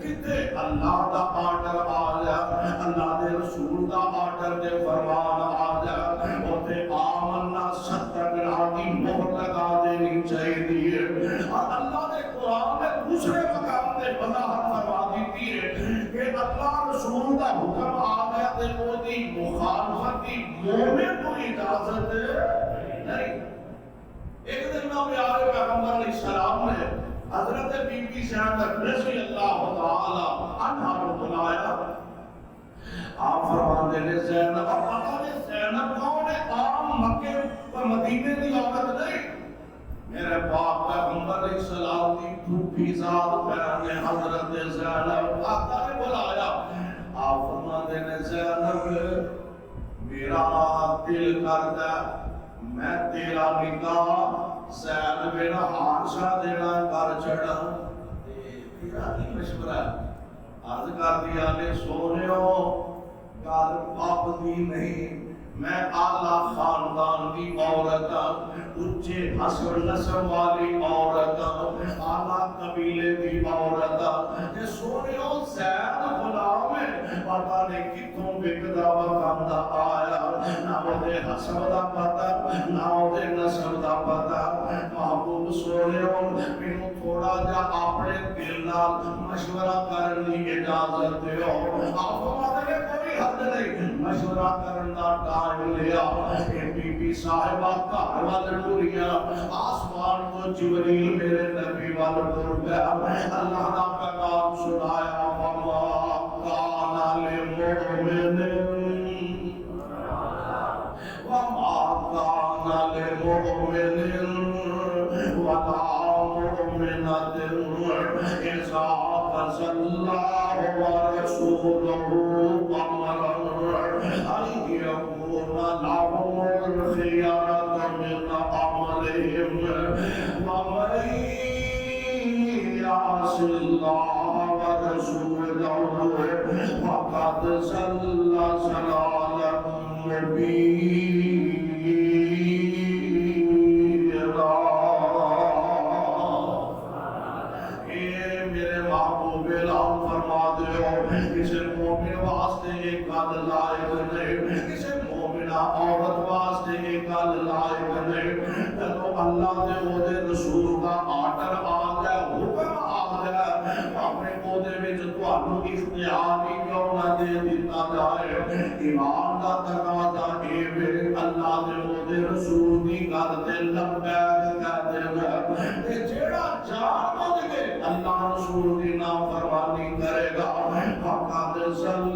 جتے اللہ the order آ جا، اللہ دے رسول دا آرڈر دے فرمان آ جا، اوتے آمنا 70 گناہ دی مہر لگا دینی چاہیے۔ اور اللہ دے قرآن میں دوسرے مقام دے وضاحت فرما دیتی ہے کہ اللہ رسول دا حکم آ گیا تے وہ دی مخالفت دی مومن کو اجازت نہیں۔ ایک دن میں پیارے پیغمبر علیہ السلام نے حضرت بی بی زینب رضی اللہ تعالی عنہا کو بلایا۔ آپ فرماتے ہیں زینب، اور پتہ نہیں زینب کون ہے؟ عام مکے و مدینے کی عورت نہیں، میرے پاک پیغمبر علیہ السلام کی پھوپھی ذات بہن حضرت زینب آقا نے بلایا۔ آپ فرماتے ہیں زینب میرا دل کرتا میں تیرا نکاح زید بن حارثہ دینا کر چھڑا، تیرا کی مشورہ عرض کر دیا نے سونیو گل پاپ دی نہیں، میں اعلیٰ خاندان کی عورت، اچھے حسب نسب والی عورت، اعلیٰ قبیلے کی عورت، یہ سونیو زید غلام ہے، پتہ نہیں کتوں بکدا وکاندا آیا، نہ وہ حسب دا پتہ نہ وہ نسب دا پتہ۔ محبوب سونیو مینوں تھوڑا جا اپنے دل نال مشورہ کرنے کی اجازت دیو۔ آپ فرماتے ہیں کوئی حد نہیں، مشورہ کرنا ٹائم لیا۔ بی بی صاحبہ گھر وال ٹریا، آسمان کو جبریل میرے نبی وال ٹر گیا، اللہ دا پیغام سنایا، وما کان للمؤمن وما کان للمؤمن ولا مؤمنة إذا قضى الله ورسوله أمرا أن يكون لهم الخيرة من أمرهم ومن يعص الله ورسوله فقد ضل ضلالا مبينا۔ کسی مومن واسطے ایک گل لائق نہیں، کسی مومنہ عورت واسطے ایک گل لائق نہیں، جدو اللہ دے او دے رسول دا آرڈر آ جائے، حکم آ جائے، اپنے عہدے وچ تہانوں اختیار ہی کیوں نہ دے دتا جائے۔ ایمان دا تقاضا اے وے اللہ دے او دے رسول دی گل تے لبیک کہہ دے، تے جیڑا جان بوجھ کے اللہ رسول دی نافرمانی کرے گا فقط ضل